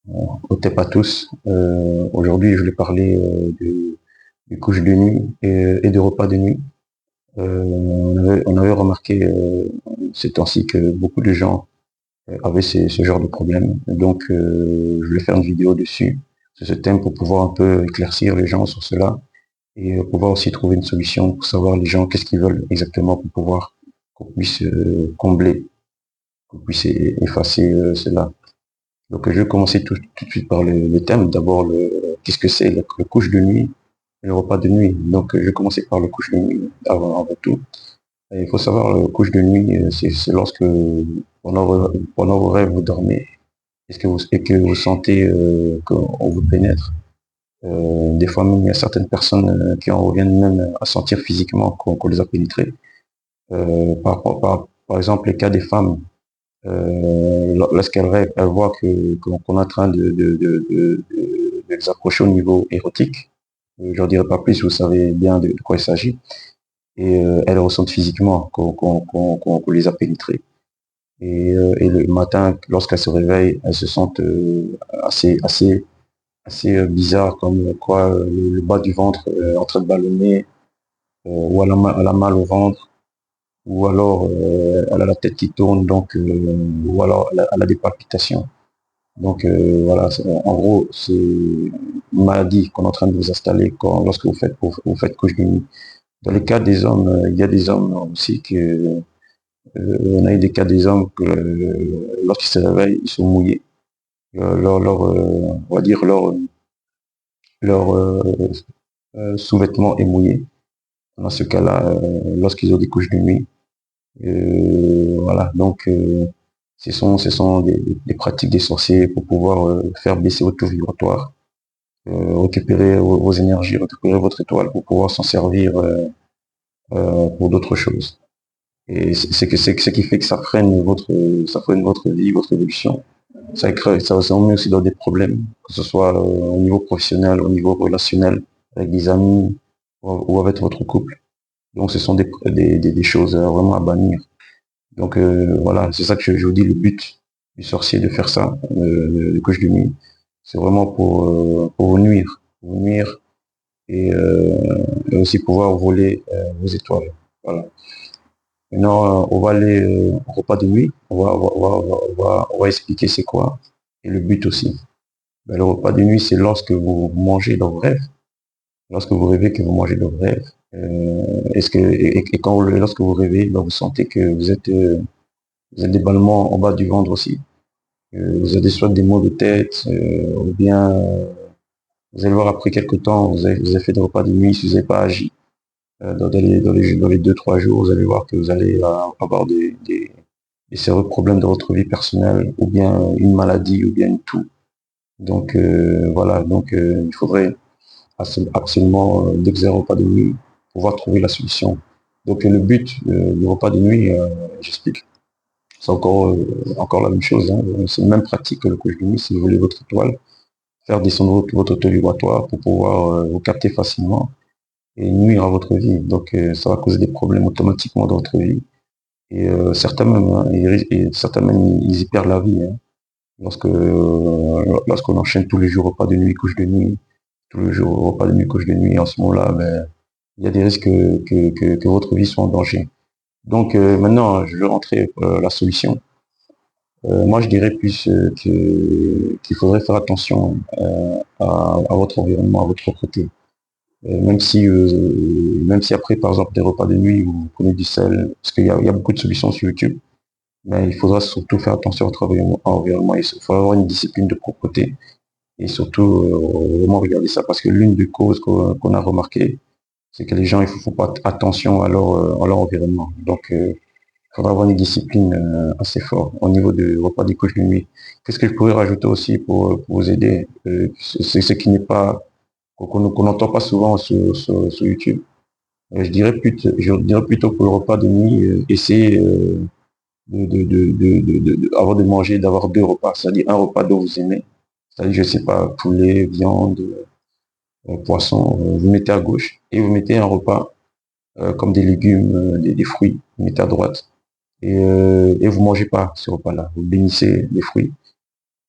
Au TEP à tous. Aujourd'hui, je voulais parler des couches de nuit et des repas de nuit. On avait remarqué ces temps-ci que beaucoup de gens avaient ce genre de problème. Donc, je voulais faire une vidéo dessus, sur ce thème, pour pouvoir un peu éclaircir les gens sur cela et pouvoir aussi trouver une solution pour savoir les gens qu'est-ce qu'ils veulent exactement pour pouvoir qu'on puisse combler, qu'on puisse effacer cela. Donc je vais commencer tout de suite par le thème. D'abord, qu'est-ce que c'est le couche de nuit et le repas de nuit. Donc je vais commencer par le couche de nuit avant tout. Et il faut savoir, le couche de nuit, c'est lorsque pendant vos rêves, vous dormez. Et que vous sentez qu'on vous pénètre. Des fois même, il y a certaines personnes qui en reviennent même à sentir physiquement qu'on les a pénétrés. Par exemple, les cas des femmes lorsqu'elle rêve, elle voit qu'on est en train de les approcher au niveau érotique. Je n'en dirai pas plus, vous savez bien de quoi il s'agit. Et elles ressentent physiquement qu'on les a pénétrés. Et le matin, lorsqu'elles se réveillent, elles se sentent assez bizarres, comme quoi le bas du ventre est en train de ballonner, ou elle a mal au ventre, ou alors elle a la tête qui tourne, donc, ou alors elle a des palpitations. Donc voilà, en gros, c'est une maladie qu'on est en train de vous installer lorsque vous faites couche de nuit. Dans le cas des hommes, il y a des hommes aussi on a eu des cas des hommes que lorsqu'ils se réveillent, ils sont mouillés. On va dire leur sous-vêtement est mouillé. Dans ce cas-là, lorsqu'ils ont des couches de nuit, voilà. Donc ce sont des pratiques des sorciers pour pouvoir faire baisser votre taux vibratoire, récupérer vos énergies, récupérer votre étoile pour pouvoir s'en servir pour d'autres choses. Et c'est ce qui fait que ça freine votre vie, votre évolution. Ça vous met aussi dans des problèmes, que ce soit au niveau professionnel, au niveau relationnel, avec des amis ou avec votre couple. Donc ce sont des choses vraiment à bannir. Donc voilà, c'est ça que je vous dis, le but du sorcier de faire ça, de couche de nuit, c'est vraiment pour vous nuire et aussi pouvoir voler vos étoiles. Voilà. Maintenant, on va aller au repas de nuit. On va expliquer c'est quoi et le but aussi. Ben, le repas de nuit, c'est lorsque vous mangez dans vos rêves, lorsque vous rêvez que vous mangez dans vos rêves. Et lorsque vous rêvez, ben, vous sentez que vous êtes des ballonnements en bas du ventre aussi. Vous avez soit des maux de tête, ou bien vous allez voir après quelques temps, vous avez fait des repas de nuit, si vous n'avez pas agi dans les 2, 3 jours, vous allez voir que vous allez avoir des sérieux problèmes de votre vie personnelle, ou bien une maladie, ou bien une toux. Donc voilà, donc il faudrait absolument, dès que vous avez un repas de nuit, pouvoir trouver la solution. Donc le but du repas de nuit, j'explique, c'est encore la même chose, hein. C'est la même pratique que le couche de nuit. Si vous voulez votre étoile, faire descendre votre taux vibratoire pour pouvoir vous capter facilement et nuire à votre vie. Donc ça va causer des problèmes automatiquement dans votre vie. Et certains même, hein, certains même, ils y perdent la vie, hein. Lorsqu'on enchaîne tous les jours repas de nuit, couche de nuit, tous les jours repas de nuit, couche de nuit, en ce moment-là, ben, il y a des risques que votre vie soit en danger. Donc maintenant, je vais rentrer la solution. Moi, je dirais plus qu'il faudrait faire attention à votre environnement, à votre propreté. Même si après, par exemple, des repas de nuit, vous prenez du sel, parce qu'il y a beaucoup de solutions sur YouTube, mais il faudra surtout faire attention à votre environnement. Il faut avoir une discipline de propreté et surtout vraiment regarder ça, parce que l'une des causes qu'on a remarqué, c'est que les gens ils font pas attention à leur environnement. Donc, il faudra avoir une discipline assez forte au niveau du repas des couches de nuit. Qu'est-ce que je pourrais rajouter aussi pour vous aider? C'est ce qui n'est pas qu'on n'entend pas souvent sur YouTube. Je dirais plutôt pour le repas de nuit, essayez avant de manger, d'avoir 2 repas, c'est-à-dire un repas dont vous aimez, c'est-à-dire, je sais pas, poulet, viande, poisson, vous mettez à gauche, et vous mettez un repas comme des légumes, des fruits, vous mettez à droite, et vous mangez pas ce repas-là, vous bénissez les fruits,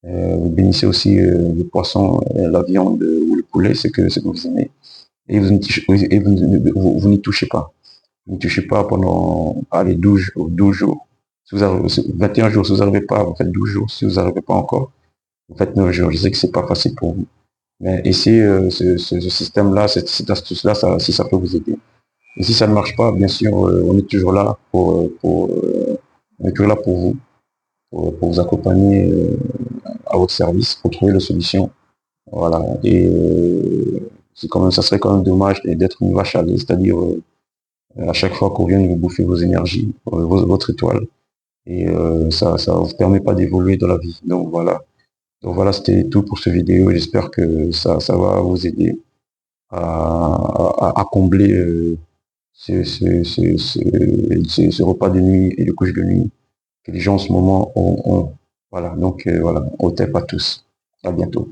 Vous bénissez aussi le poisson, la viande ou le poulet, ce que vous aimez. Et vous n'y touchez pas. Vous n'y touchez pas pendant allez, 12 jours. Si vous avez, 21 jours, si vous n'arrivez pas, vous faites 12 jours. Si vous n'arrivez pas encore, vous faites 9 jours. Je sais que c'est pas facile pour vous. Mais essayez ce système-là, cette astuce-là, si ça peut vous aider. Et si ça ne marche pas, bien sûr, on est toujours là on est toujours là pour vous, pour vous accompagner à votre service, pour trouver la solution. Voilà. Et c'est quand même, ça serait quand même dommage d'être une vache à lait, c'est-à-dire à chaque fois qu'on vient de vous bouffer vos énergies, votre étoile, et ça vous permet pas d'évoluer dans la vie. Donc voilà, c'était tout pour cette vidéo. J'espère que ça va vous aider à combler ce repas de nuit et le couche de nuit que les gens en ce moment ont. Voilà, donc voilà, au TEP à tous. À bientôt.